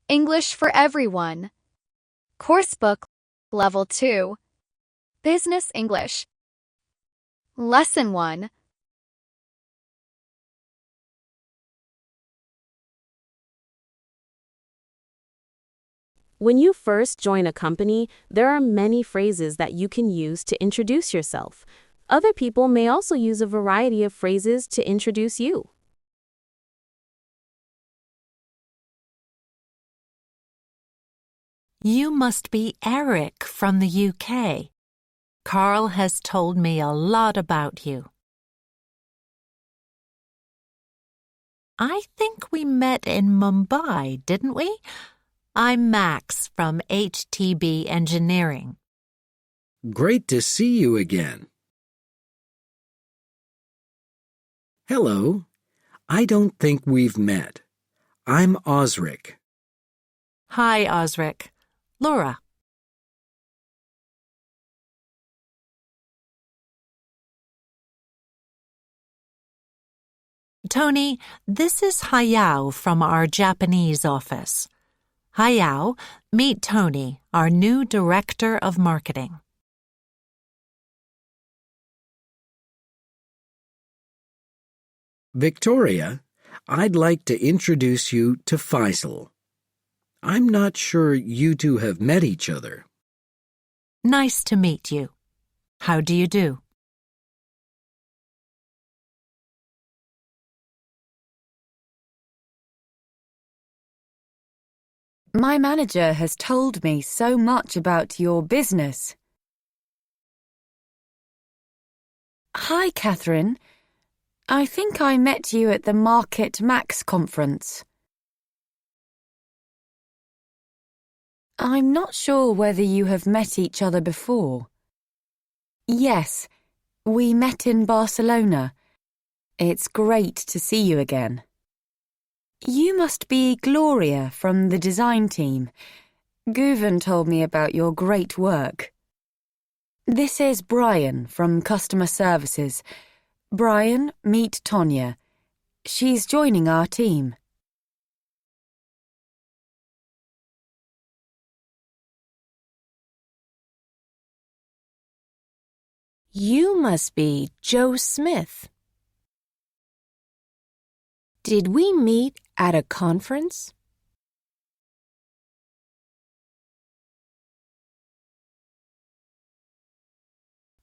English for Everyone. Coursebook Level 2. Business English. Lesson 1. When you first join a company, there are many phrases that you can use to introduce yourself. Other people may also use a variety of phrases to introduce you. You must be Eric from the UK. Carl has told me a lot about you. I think we met in Mumbai, didn't we? I'm Max from HTB Engineering. Great to see you again. Hello. I don't think we've met. I'm Osric. Hi, Osric. Laura. Tony, this is Hayao from our Japanese office. Hayao, meet Tony, our new Director of Marketing. Victoria, I'd like to introduce you to Faisal. I'm not sure you two have met each other. Nice to meet you. How do you do? My manager has told me so much about your business. Hi, Catherine. I think I met you at the Market Max conference. I'm not sure whether you have met each other before. Yes, we met in Barcelona. It's great to see you again. You must be Gloria from the design team. Guven told me about your great work. This is Brian from Customer Services. Brian, meet Tonya. She's joining our team. You must be Joe Smith. Did we meet at a conference?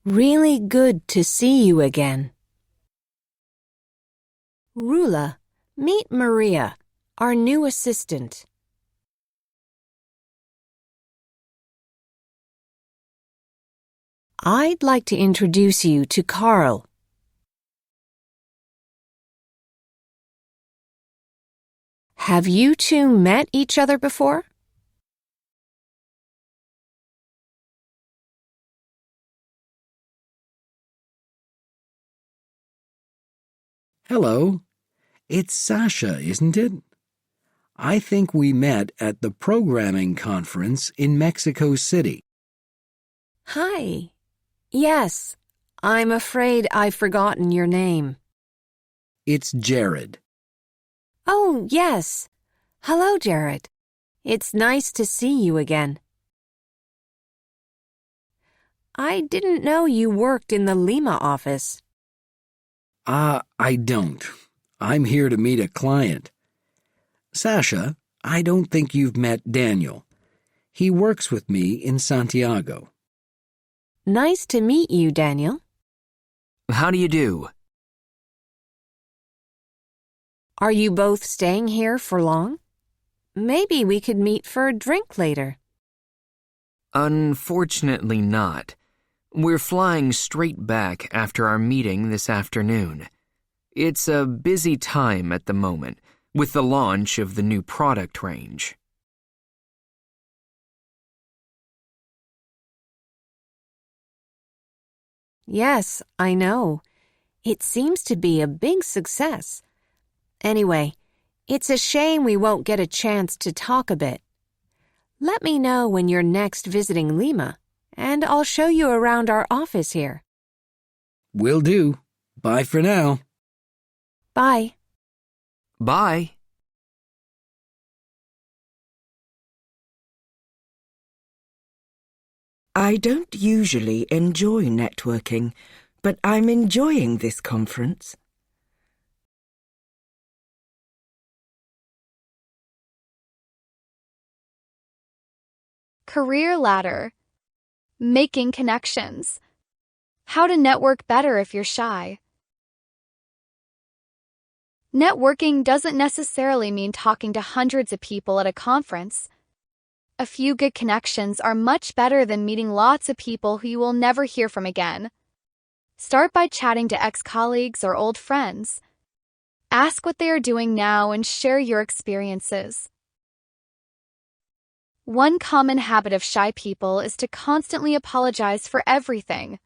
Really good to see you again. Rula, meet Maria, our new assistant. I'd like to introduce you to Carl. Have you two met each other before? Hello. It's Sasha, isn't it? I think we met at the programming conference in Mexico City. Hi. Yes, I'm afraid I've forgotten your name. It's Jared. Oh, yes. Hello, Jared. It's nice to see you again. I didn't know you worked in the Lima office. I don't. I'm here to meet a client. Sasha, I don't think you've met Daniel. He works with me in Santiago. Nice to meet you, Daniel. How do you do? Are you both staying here for long? Maybe we could meet for a drink later. Unfortunately not. We're flying straight back after our meeting this afternoon. It's a busy time at the moment, with the launch of the new product range. Yes, I know. It seems to be a big success. Anyway, it's a shame we won't get a chance to talk a bit. Let me know when you're next visiting Lima, and I'll show you around our office here. Will do. Bye for now. Bye. Bye. I don't usually enjoy networking, but I'm enjoying this conference. Career ladder. Making connections. How to network better if you're shy. Networking doesn't necessarily mean talking to hundreds of people at a conference. A few good connections are much better than meeting lots of people who you will never hear from again. Start by chatting to ex-colleagues or old friends. Ask what they are doing now and share your experiences. One common habit of shy people is to constantly apologize for everything.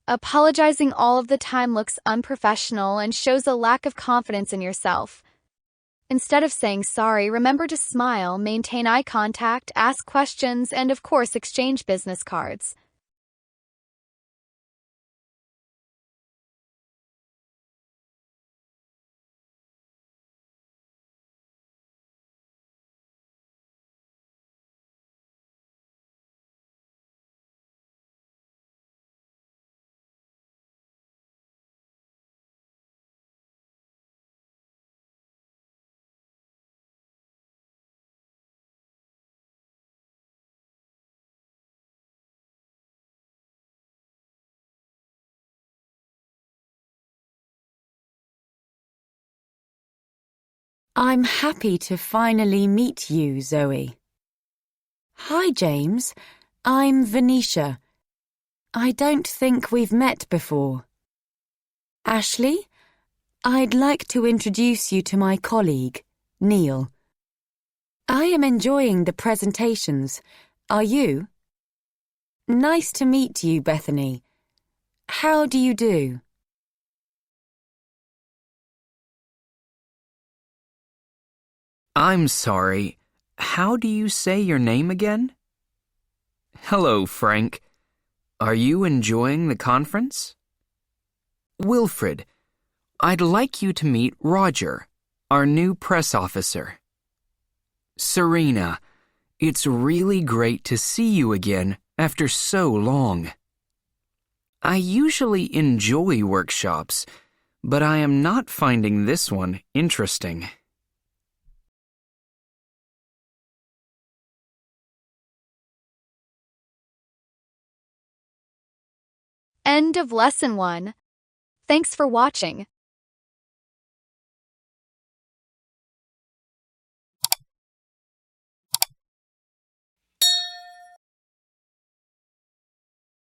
Apologizing all of the time looks unprofessional and shows a lack of confidence in yourself. Instead of saying sorry, remember to smile, maintain eye contact, ask questions, and of course, exchange business cards. I'm happy to finally meet you, Zoe. Hi, James. I'm Venetia. I don't think we've met before. Ashley, I'd like to introduce you to my colleague, Neil. I am enjoying the presentations. Are you? Nice to meet you, Bethany. How do you do? I'm sorry. How do you say your name again? Hello, Frank. Are you enjoying the conference? Wilfred, I'd like you to meet Roger, our new press officer. Serena, it's really great to see you again after so long. I usually enjoy workshops, but I am not finding this one interesting. End of Lesson 1. Thanks for watching.